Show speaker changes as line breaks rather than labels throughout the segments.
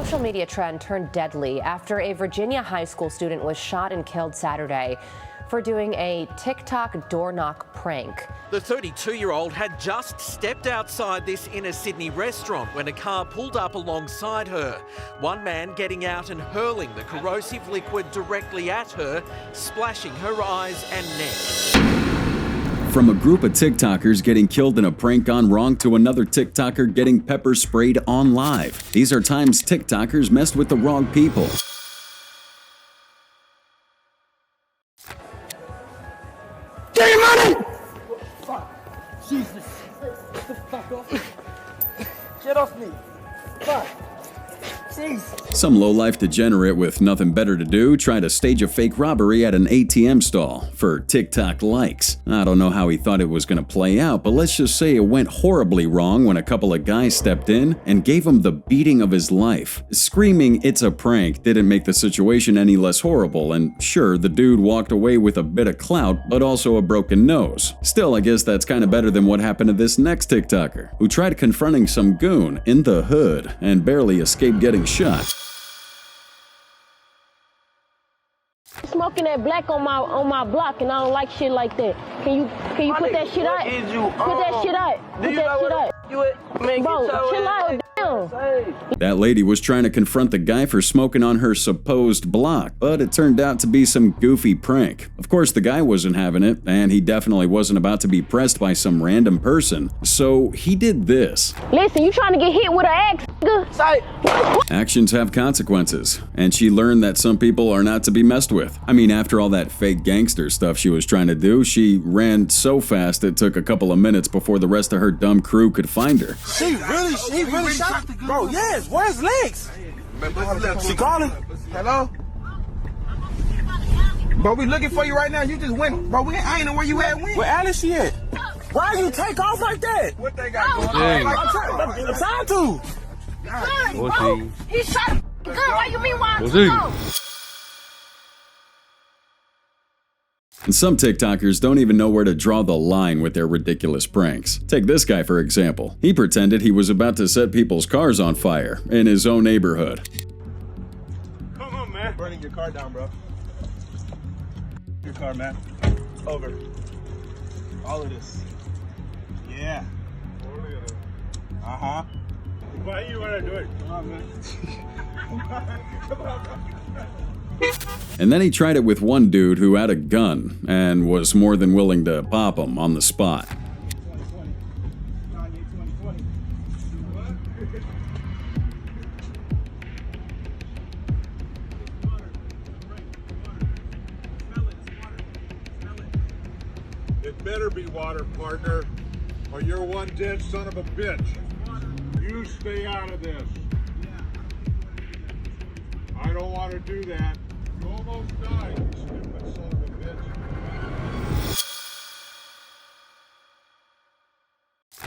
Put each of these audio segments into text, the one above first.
social media trend turned deadly after a Virginia high school student was shot and killed Saturday for doing a TikTok door knock prank.
The 32-year-old had just stepped outside this inner Sydney restaurant when a car pulled up alongside her. One man getting out and hurling the corrosive liquid directly at her, splashing her eyes and neck.
From a group of TikTokers getting killed in a prank gone wrong to another TikToker getting pepper sprayed on live. These are times TikTokers messed with the wrong people.
Get your money! Fuck. Jesus. Get the fuck off me. Get off me. Fuck. Jeez.
Some low-life degenerate with nothing better to do tried to stage a fake robbery at an ATM stall for TikTok likes. I don't know how he thought it was going to play out, but let's just say it went horribly wrong when a couple of guys stepped in and gave him the beating of his life. Screaming "it's a prank" didn't make the situation any less horrible, and sure, the dude walked away with a bit of clout, but also a broken nose. Still, I guess that's kind of better than what happened to this next TikToker, who tried confronting some goon in the hood and barely escaped getting shot.
Smoking that black on my block, and I don't like shit like that. Can you put that shit out? Put that shit out. Put that shit out. Bro, chill out. Damn.
That lady was trying to confront the guy for smoking on her supposed block, but it turned out to be some goofy prank. Of course, the guy wasn't having it, and he definitely wasn't about to be pressed by some random person. So he did this.
Listen, you trying to get hit with an axe, nigga?
Actions have consequences, and she learned that some people are not to be messed with. I mean, after all that fake gangster stuff she was trying to do, she ran so fast it took a couple of minutes before the rest of her dumb crew could find her.
She really shot? Bro, yes. Where's Lex? She calling? Hello? Bro, we looking for you right now. You just went. Bro, I ain't know where you at. Where Alice she at? Why you take off like that? What they got going on? Like, I'm trying to.
Bro, he shot a girl. Why you mean why I'm
And some TikTokers don't even know where to draw the line with their ridiculous pranks. Take this guy for example. He pretended he was about to set people's cars on fire in his own neighborhood.
Come on, man. Burning your car down, bro. Your car, man. Over. All of this. Yeah. Uh-huh. Why you want to do it? Come on, man. Come on, bro.
And then he tried it with one dude who had a gun and was more than willing to pop him on the spot.
It better be water, partner, or you're one dead son of a bitch. You stay out of this. I don't want to do that. You almost died, you stupid son of a bitch.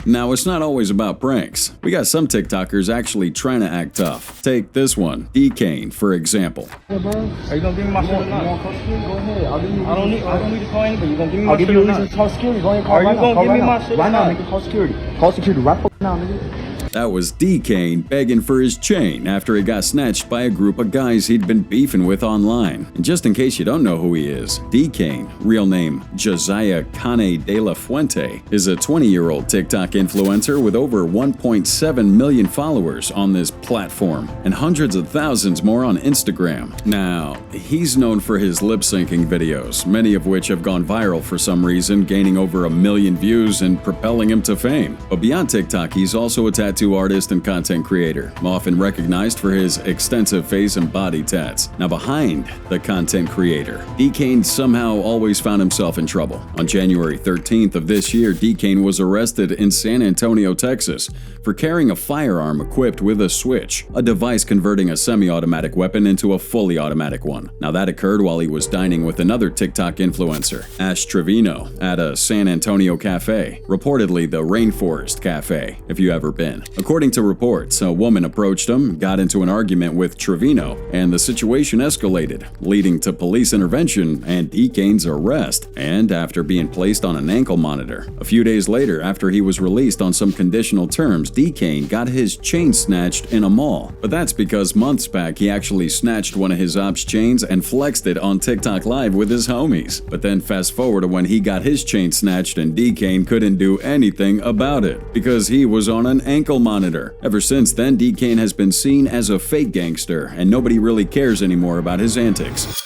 Now, it's not always about pranks. We got some TikTokers actually trying to act tough. Take this one, D-Kane, for example.
Hey, bro. Are you gonna give me my shit or not? You want to call security? Go ahead. I don't need to call anybody. You gonna give me my shit or not? I'll give you a reason to call security. Go ahead and call right now. Are you gonna give me my shit or not? Right now, nigga. Call security. Call security right now, nigga.
That was D-Kane begging for his chain after he got snatched by a group of guys he'd been beefing with online. And just in case you don't know who he is, D-Kane, real name Josiah Cane de la Fuente, is a 20-year-old TikTok influencer with over 1.7 million followers on this platform and hundreds of thousands more on Instagram. Now, he's known for his lip-syncing videos, many of which have gone viral for some reason, gaining over 1 million views and propelling him to fame. But beyond TikTok, he's also a tattoo artist and content creator, often recognized for his extensive face and body tats. Now, behind the content creator, D-Kane somehow always found himself in trouble. On January 13th of this year, D-Kane was arrested in San Antonio, Texas, for carrying a firearm equipped with a switch, a device converting a semi-automatic weapon into a fully automatic one. Now, that occurred while he was dining with another TikTok influencer, Ash Trevino, at a San Antonio cafe, reportedly the Rainforest Cafe, if you ever been. According to reports, a woman approached him, got into an argument with Trevino, and the situation escalated, leading to police intervention and Decane's arrest, and after being placed on an ankle monitor. A few days later, after he was released on some conditional terms, Decane got his chain snatched in a mall. But that's because months back he actually snatched one of his ops' chains and flexed it on TikTok Live with his homies. But then fast forward to when he got his chain snatched and Decane couldn't do anything about it because he was on an ankle monitor. Ever since then, Decane has been seen as a fake gangster and nobody really cares anymore about his antics.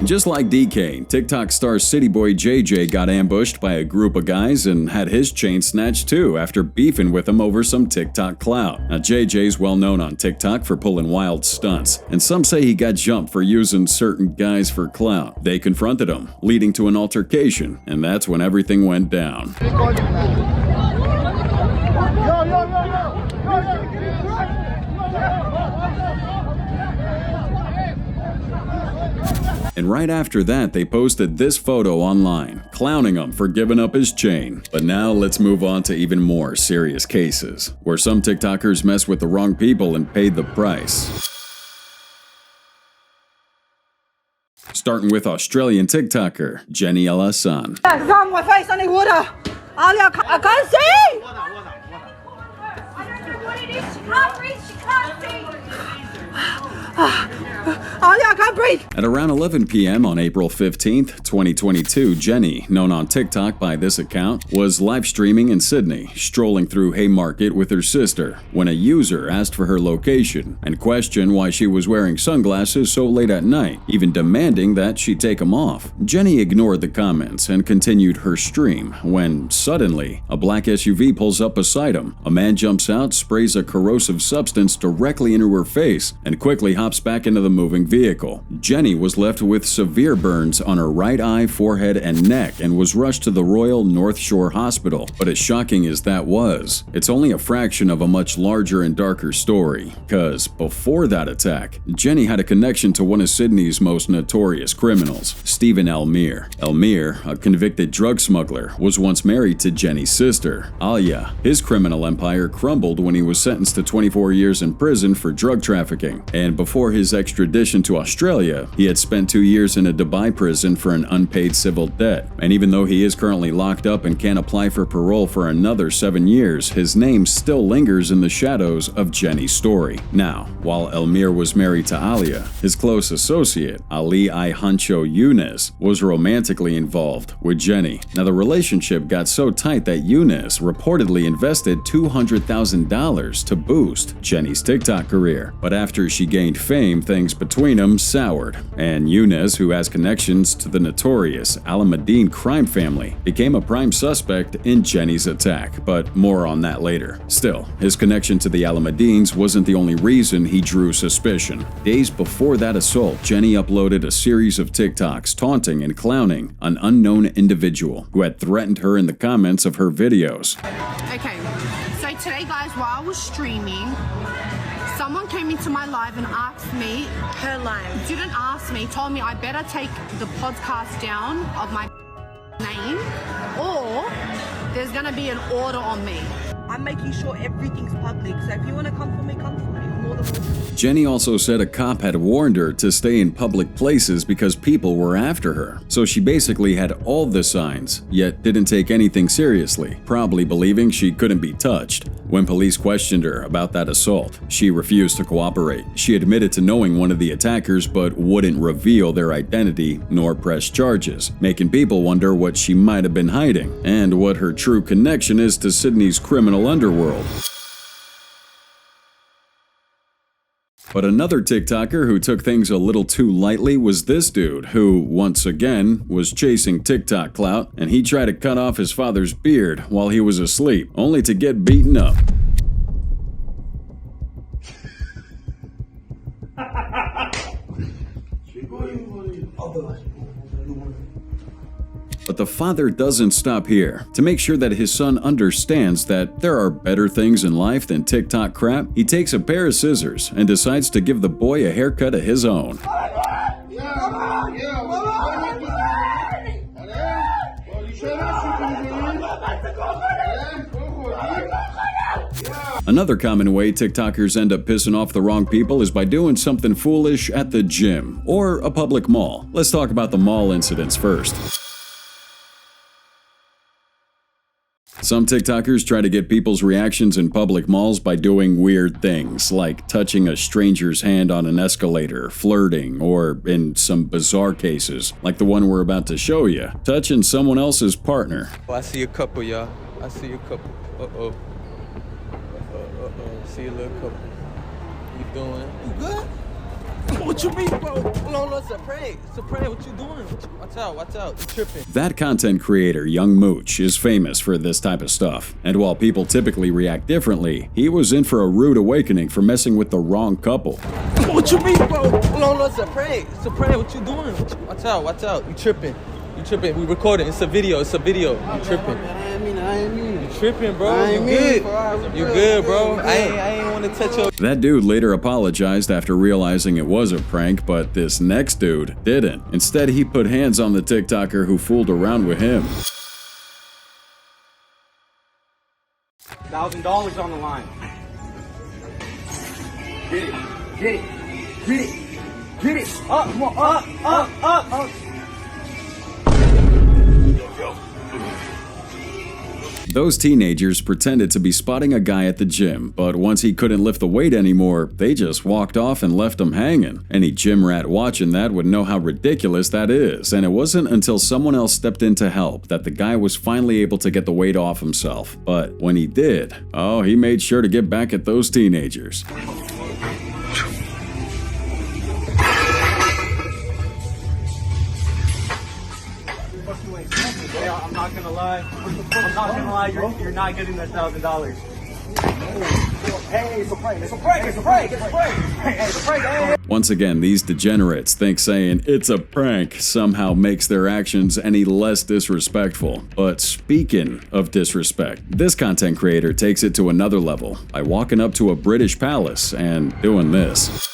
Just like Decane, TikTok star City Boy JJ got ambushed by a group of guys and had his chain snatched too after beefing with him over some TikTok clout. Now JJ's well known on TikTok for pulling wild stunts, and some say he got jumped for using certain guys for clout. They confronted him, leading to an altercation, and that's when everything went down. And right after that, they posted this photo online, clowning him for giving up his chain. But now let's move on to even more serious cases, where some TikTokers mess with the wrong people and paid the price. Starting with Australian TikToker Jenny El-Hassan.
Wrong my face on the water. I can't see! I don't know what it is. She can't breathe. She can't see. I can't breathe.
At around 11 p.m. on April 15th, 2022, Jenny, known on TikTok by this account, was live streaming in Sydney, strolling through Haymarket with her sister, when a user asked for her location and questioned why she was wearing sunglasses so late at night, even demanding that she take them off. Jenny ignored the comments and continued her stream when, suddenly, a black SUV pulls up beside him. A man jumps out, sprays a corrosive substance directly into her face, and quickly hops back into the moving vehicle. Jenny was left with severe burns on her right eye, forehead, and neck and was rushed to the Royal North Shore Hospital. But as shocking as that was, it's only a fraction of a much larger and darker story. Cause before that attack, Jenny had a connection to one of Sydney's most notorious criminals, Stephen Elmire. Elmire, a convicted drug smuggler, was once married to Jenny's sister, Alia. His criminal empire crumbled when he was sentenced to 24 years in prison for drug trafficking, and before his extradition to Australia, he had spent 2 years in a Dubai prison for an unpaid civil debt. And even though he is currently locked up and can't apply for parole for another 7 years, his name still lingers in the shadows of Jenny's story. Now, while Elmire was married to Alia, his close associate, Ali Hancho Younes, was romantically involved with Jenny. Now, the relationship got so tight that Younes reportedly invested $200,000 to boost Jenny's TikTok career. But after she gained fame, things between them soured, and Younes, who has connections to the notorious Al-Madeen crime family, became a prime suspect in Jenny's attack, but more on that later. Still, his connection to the Al-Madeens wasn't the only reason he drew suspicion. Days before that assault, Jenny uploaded a series of TikToks taunting and clowning an unknown individual who had threatened her in the comments of her videos.
Okay, so today guys, while I was streaming, someone came into my live and asked me, her live, didn't ask me, told me I better take the podcast down of my name or there's gonna be an order on me.
I'm making sure everything's public, so if you want to come for me, come for me. More than welcome.
Jenny also said a cop had warned her to stay in public places because people were after her. So she basically had all the signs, yet didn't take anything seriously, probably believing she couldn't be touched. When police questioned her about that assault, she refused to cooperate. She admitted to knowing one of the attackers but wouldn't reveal their identity nor press charges, making people wonder what she might have been hiding and what her true connection is to Sydney's criminal underworld. But another TikToker who took things a little too lightly was this dude, who, once again, was chasing TikTok clout, and he tried to cut off his father's beard while he was asleep, only to get beaten up. But the father doesn't stop here. To make sure that his son understands that there are better things in life than TikTok crap, he takes a pair of scissors and decides to give the boy a haircut of his own. Another common way TikTokers end up pissing off the wrong people is by doing something foolish at the gym or a public mall. Let's talk about the mall incidents first. Some TikTokers try to get people's reactions in public malls by doing weird things, like touching a stranger's hand on an escalator, flirting, or, in some bizarre cases, like the one we're about to show you, touching someone else's partner.
Oh, I see a couple, y'all. I see a couple. Uh-oh. See a little couple. You doing? You good? What you mean, bro? No, it's a prank. It's a prank. What you doing? Watch out, watch out. You tripping.
That content creator, Young Mooch, is famous for this type of stuff. And while people typically react differently, he was in for a rude awakening for messing with the wrong couple.
What you mean, bro? No, it's a prank. It's a prank. What you doing? Watch out, watch out. You tripping. You tripping. We recording. It's a video. It's a video. You tripping. I ain't mean. You tripping, bro. You good. You good, bro. I ain't want to touch your...
That dude later apologized after realizing it was a prank, but this next dude didn't. Instead, he put hands on the TikToker who fooled around with him.
$1,000 on the line. Get it. Get it. Get it. Get it. Up. Come on. Up.
Those teenagers pretended to be spotting a guy at the gym, but once he couldn't lift the weight anymore, they just walked off and left him hanging. Any gym rat watching that would know how ridiculous that is, and it wasn't until someone else stepped in to help that the guy was finally able to get the weight off himself. But when he did, oh, he made sure to get back at those teenagers.
I'm not gonna lie. You're not getting that $1,000. Hey, it's a prank. It's a prank. It's a prank. It's a prank. Hey, it's a prank.
Once again, these degenerates think saying it's a prank somehow makes their actions any less disrespectful. But speaking of disrespect, this content creator takes it to another level by walking up to a British palace and doing this.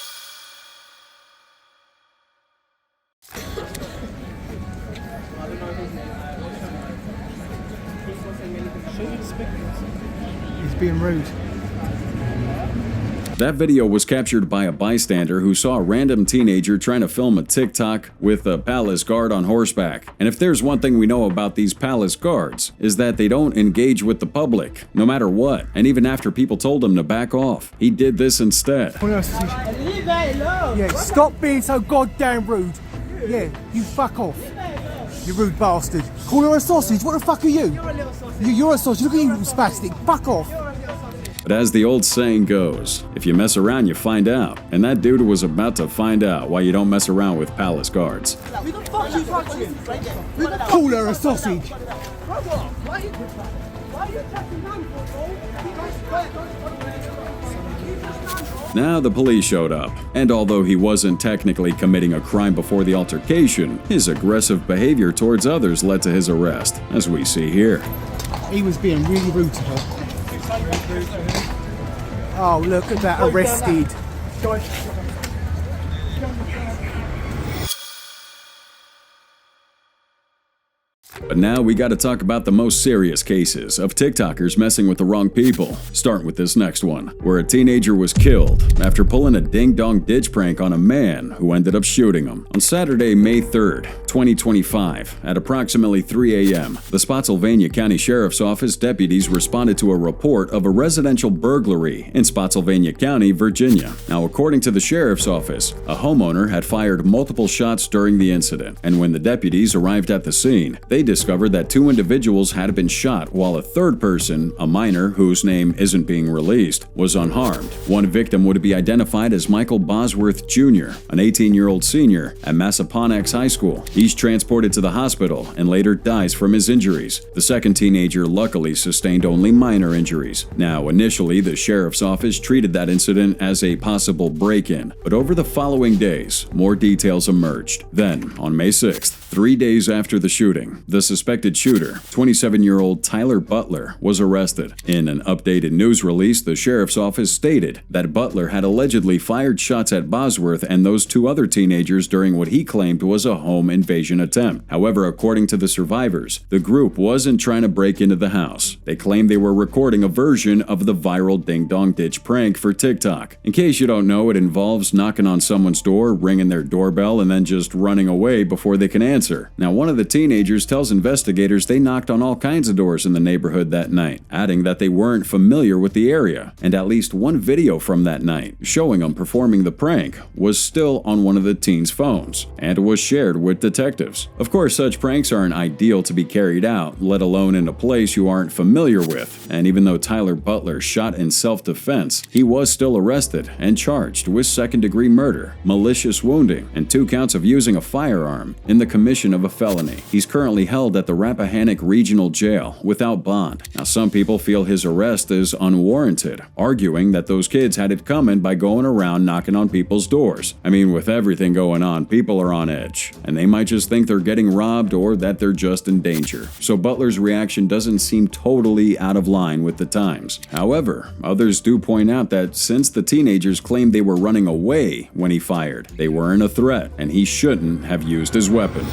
He's being rude.
That video was captured by a bystander who saw a random teenager trying to film a TikTok with a palace guard on horseback. And if there's one thing we know about these palace guards, is that they don't engage with the public, no matter what. And even after people told him to back off, he did this instead.
Yeah, stop being so goddamn rude. Yeah, you fuck off. You rude bastard. Call her a sausage? What the fuck are you? You're a sausage. Look at you, spastic. Fuck off.
But as the old saying goes, if you mess around, you find out. And that dude was about to find out why you don't mess around with palace guards.
Who the fuck you touching? Call her a sausage. Why are you touching
Now the police showed up, and although he wasn't technically committing a crime before the altercation, his aggressive behavior towards others led to his arrest, as we see here.
He was being really rude to her. Oh, look at that, arrested.
But now we gotta talk about the most serious cases of TikTokers messing with the wrong people. Start with this next one, where a teenager was killed after pulling a ding-dong ditch prank on a man who ended up shooting him. On Saturday, May 3rd, 2025, at approximately 3 a.m., the Spotsylvania County Sheriff's Office deputies responded to a report of a residential burglary in Spotsylvania County, Virginia. Now, according to the Sheriff's Office, a homeowner had fired multiple shots during the incident, and when the deputies arrived at the scene, they discovered that 2 individuals had been shot while a third person, a minor whose name isn't being released, was unharmed. One victim would be identified as Michael Bosworth Jr., an 18-year-old senior at Massaponax High School. He's transported to the hospital and later dies from his injuries. The second teenager luckily sustained only minor injuries. Now, initially, the sheriff's office treated that incident as a possible break-in, but over the following days, more details emerged. Then, on May 6th, 3 days after the shooting, the suspected shooter, 27-year-old Tyler Butler, was arrested. In an updated news release, the sheriff's office stated that Butler had allegedly fired shots at Bosworth and those two other teenagers during what he claimed was a home invasion attempt. However, according to the survivors, the group wasn't trying to break into the house. They claimed they were recording a version of the viral ding-dong ditch prank for TikTok. In case you don't know, it involves knocking on someone's door, ringing their doorbell, and then just running away before they can answer. Now, one of the teenagers tells investigators they knocked on all kinds of doors in the neighborhood that night, adding that they weren't familiar with the area, and at least one video from that night showing them performing the prank was still on one of the teens' phones, and was shared with detectives. Of course, such pranks aren't ideal to be carried out, let alone in a place you aren't familiar with, and even though Tyler Butler shot in self-defense, he was still arrested and charged with second-degree murder, malicious wounding, and 2 counts of using a firearm in the commission of a felony. He's currently held at the Rappahannock Regional Jail without bond. Now, some people feel his arrest is unwarranted, arguing that those kids had it coming by going around knocking on people's doors. I mean, with everything going on, people are on edge, and they might just think they're getting robbed or that they're just in danger. So Butler's reaction doesn't seem totally out of line with the times. However, others do point out that since the teenagers claimed they were running away when he fired, they weren't a threat, and he shouldn't have used his weapon.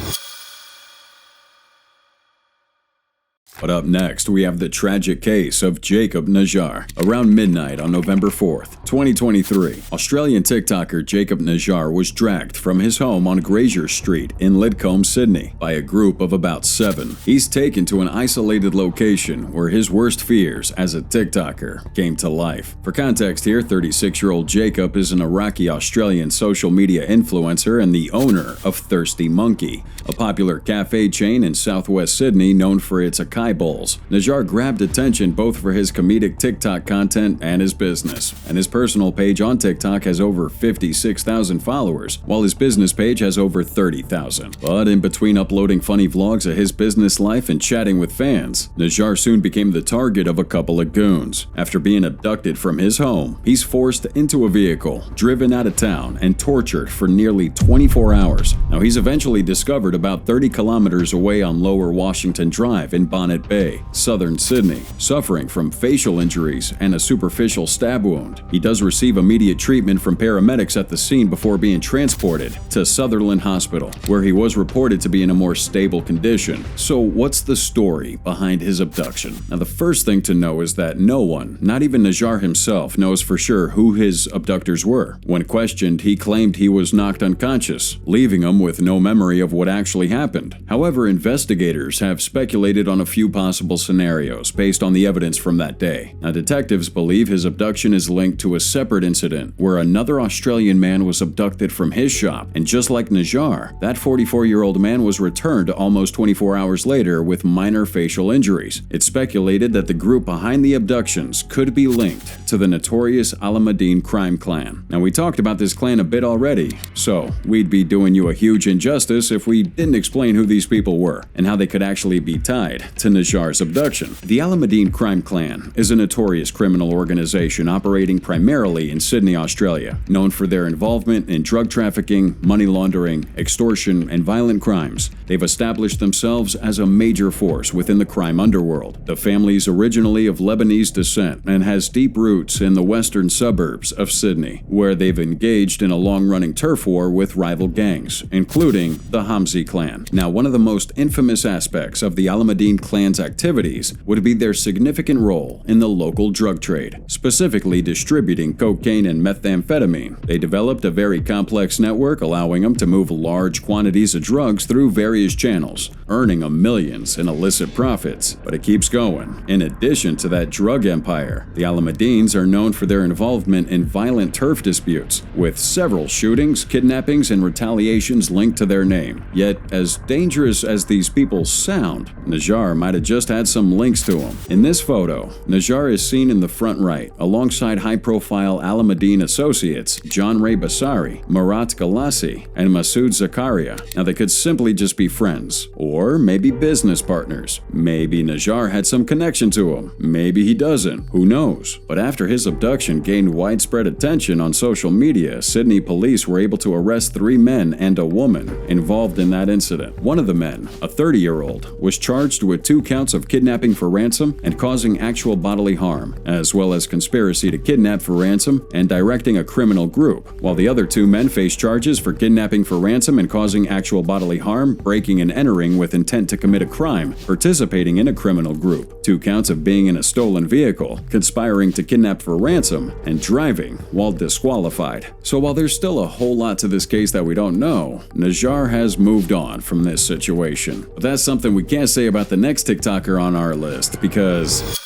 But up next, we have the tragic case of Jacob Najjar. Around midnight on November 4th, 2023, Australian TikToker Jacob Najjar was dragged from his home on Grazier Street in Lidcombe, Sydney, by a group of about 7. He's taken to an isolated location where his worst fears as a TikToker came to life. For context here, 36-year-old Jacob is an Iraqi-Australian social media influencer and the owner of Thirsty Monkey, a popular cafe chain in southwest Sydney known for its acai bowls. Najjar grabbed attention both for his comedic TikTok content and his business, and his personal page on TikTok has over 56,000 followers, while his business page has over 30,000. But in between uploading funny vlogs of his business life and chatting with fans, Najjar soon became the target of a couple of goons. After being abducted from his home, he's forced into a vehicle, driven out of town, and tortured for nearly 24 hours. Now, he's eventually discovered about 30 kilometers away on Lower Washington Drive in Bonnet Bay, southern Sydney, suffering from facial injuries and a superficial stab wound. He does receive immediate treatment from paramedics at the scene before being transported to Sutherland Hospital, where he was reported to be in a more stable condition. So what's the story behind his abduction? Now, the first thing to know is that no one, not even Najjar himself, knows for sure who his abductors were. When questioned, he claimed he was knocked unconscious, leaving him with no memory of what actually happened. However, investigators have speculated on a few possible scenarios based on the evidence from that day. Now, detectives believe his abduction is linked to a separate incident where another Australian man was abducted from his shop, and just like Najjar, that 44-year-old man was returned almost 24 hours later with minor facial injuries. It's speculated that the group behind the abductions could be linked to the notorious Alameddine crime clan. Now, we talked about this clan a bit already, so we'd be doing you a huge injustice if we didn't explain who these people were and how they could actually be tied to Najjar's abduction. The Alameddine crime clan is a notorious criminal organization operating primarily in Sydney, Australia, known for their involvement in drug trafficking, money laundering, extortion, and violent crimes. They've established themselves as a major force within the crime underworld. The family is originally of Lebanese descent and has deep roots in the western suburbs of Sydney, where they've engaged in a long-running turf war with rival gangs, including the Hamzi clan. Now, one of the most infamous aspects of the Alameddine clan's activities would be their significant role in the local drug trade, specifically distributing cocaine and methamphetamine. They developed a very complex network, allowing them to move large quantities of drugs through various channels, earning them millions in illicit profits. But it keeps going. In addition to that drug empire, the Alameddines are known for their involvement in violent turf disputes, with several shootings, kidnappings, and retaliations linked to their name. Yet, as dangerous as these people sound, Najjar might have just had some links to them. In this photo, Najjar is seen in the front right, alongside high-profile high-profile Alameddine associates John Ray Basari, Marat Galassi, and Masoud Zakaria. Now, they could simply just be friends, or maybe business partners. Maybe Najjar had some connection to him. Maybe he doesn't. Who knows? But after his abduction gained widespread attention on social media, Sydney police were able to arrest 3 men and a woman involved in that incident. One of the men, a 30-year-old, was charged with 2 counts of kidnapping for ransom and causing actual bodily harm, as well as conspiracy to kidnap for ransom and directing a criminal group, while the other 2 men face charges for kidnapping for ransom and causing actual bodily harm, breaking and entering with intent to commit a crime, participating in a criminal group, 2 counts of being in a stolen vehicle, conspiring to kidnap for ransom, and driving while disqualified. So while there's still a whole lot to this case that we don't know, Najjar has moved on from this situation. But that's something we can't say about the next TikToker on our list, because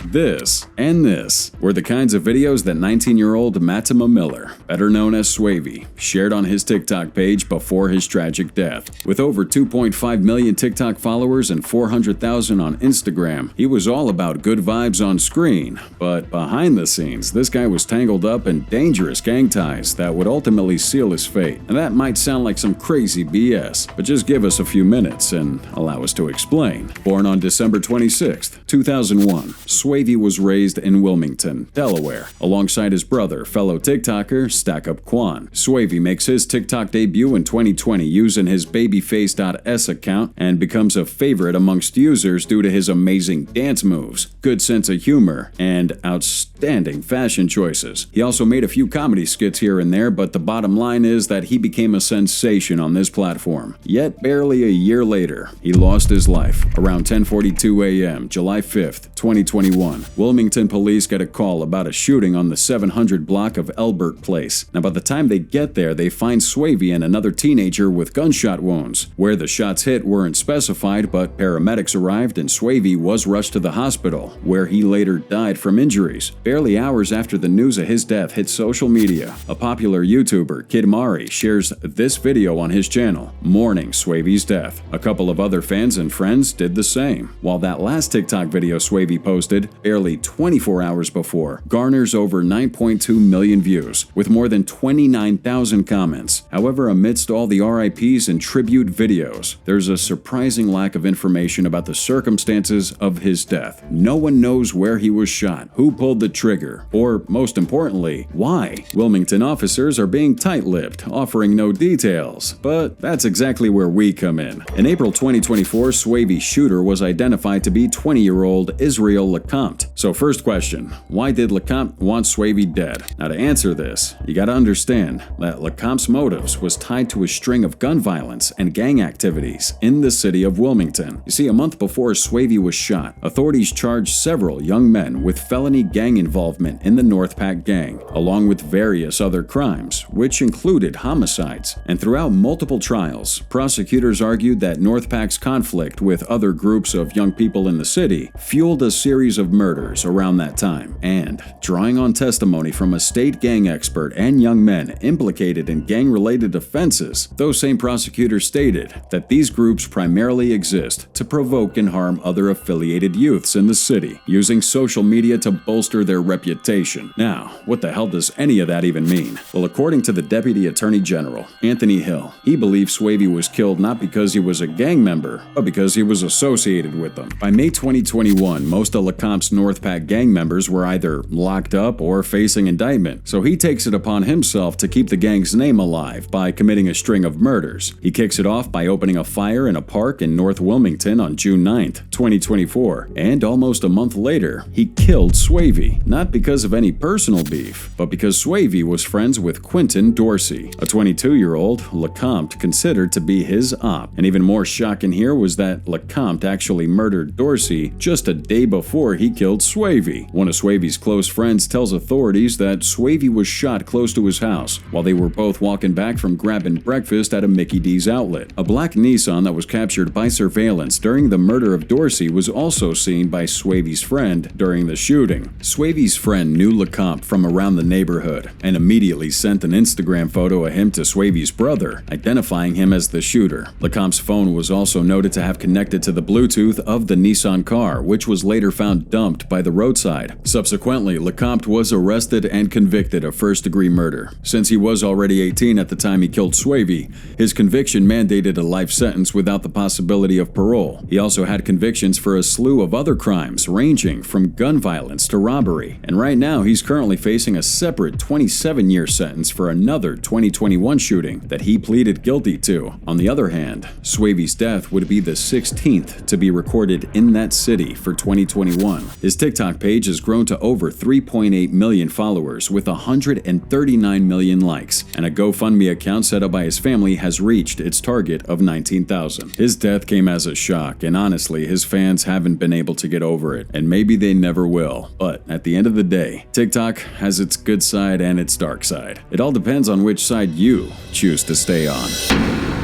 this and this were the kinds of videos that 19-year-old Matima Miller, better known as Suavy, shared on his TikTok page before his tragic death. With over 2.5 million TikTok followers and 400,000 on Instagram, he was all about good vibes on screen, but behind the scenes, this guy was tangled up in dangerous gang ties that would ultimately seal his fate. And that might sound like some crazy BS, but just give us a few minutes and allow us to explain. Born on December 26, 2001, Suavy was raised in Wilmington, Delaware, alongside his brother, fellow TikToker Stack Up Quan. Suavy makes his TikTok debut in 2020 using his babyface.s account and becomes a favorite amongst users due to his amazing dance moves, good sense of humor, and outstanding fashion choices. He also made a few comedy skits here and there, but the bottom line is that he became a sensation on this platform. Yet barely a year later, he lost his life. Around 10:42 a.m., July 5th, 2021, Wilmington police get a call about a shooting on the 700 block of Elbert Place. Now, by the time they get there, they find Suavy and another teenager with gunshot wounds. Where the shots hit weren't specified, but paramedics arrived and Suavy was rushed to the hospital, where he later died from injuries. Barely hours after the news of his death hit social media, a popular YouTuber, Kid Mari, shares this video on his channel, mourning Suavy's death. A couple of other fans and friends did the same. While that last TikTok video Suavy posted, barely 24 hours before, garners over 9.2 million views, with more than 29,000 comments. However, amidst all the RIPs and tribute videos, there's a surprising lack of information about the circumstances of his death. No one knows where he was shot, who pulled the trigger, or, most importantly, why. Wilmington officers are being tight-lipped, offering no details, but that's exactly where we come in. In April 2024, Suavy's shooter was identified to be 20-year-old Israel LeCompte. So first question, why did LeCompte want Suavy dead? Now, to answer this, you gotta understand that LeCompte's motives was tied to a string of gun violence and gang activities in the city of Wilmington. You see, a month before Suavy was shot, authorities charged several young men with felony gang involvement in the North Pack gang, along with various other crimes, which included homicides. And throughout multiple trials, prosecutors argued that North Pack's conflict with other groups of young people in the city fueled a series of murders around that time. And, drawing on testimony from a state gang expert and young men implicated in gang-related offenses, those same prosecutors stated that these groups primarily exist to provoke and harm other affiliated youths in the city, using social media to bolster their reputation. Now, what the hell does any of that even mean? Well, according to the Deputy Attorney General, Anthony Hill, he believes Suavy was killed not because he was a gang member, but because he was associated with them. By May 2021, most of LeCompte's North Pack gang members were either locked up or facing indictment, so he takes it upon himself to keep the gang's name alive by committing a string of murders. He kicks it off by opening a fire in a park in North Wilmington on June 9th, 2024, and almost a month later, he killed Suavy, not because of any personal beef, but because Suavy was friends with Quentin Dorsey, a 22-year-old LeCompte considered to be his op. And even more shocking here was that LeCompte actually murdered Dorsey just a day before he killed Suavy. One of Suavy's close friends tells authorities that Suavy was shot close to his house while they were both walking back from grabbing breakfast at a Mickey D's outlet. A black Nissan that was captured by surveillance during the murder of Dorsey was also seen by Suavy's friend during the shooting. Suavy's friend knew LeCompte from around the neighborhood and immediately sent an Instagram photo of him to Suavy's brother, identifying him as the shooter. LeCompte's phone was also noted to have connected to the Bluetooth of the Nissan car, which was later found dumped by the roadside. Subsequently, LeCompte was arrested and convicted of first-degree murder. Since he was already 18 at the time he killed Suavy, his conviction mandated a life sentence without the possibility of parole. He also had convictions for a slew of other crimes, ranging from gun violence to robbery. And right now, he's currently facing a separate 27-year sentence for another 2021 shooting that he pleaded guilty to. On the other hand, Suavy's death would be the 16th to be recorded in that city for 2021. His TikTok page has grown to over 3.8 million followers with 139 million likes, and a GoFundMe account set up by his family has reached its target of 19,000. His death came as a shock, and honestly, his fans haven't been able to get over it, and maybe they never will. But at the end of the day, TikTok has its good side and its dark side. It all depends on which side you choose to stay on.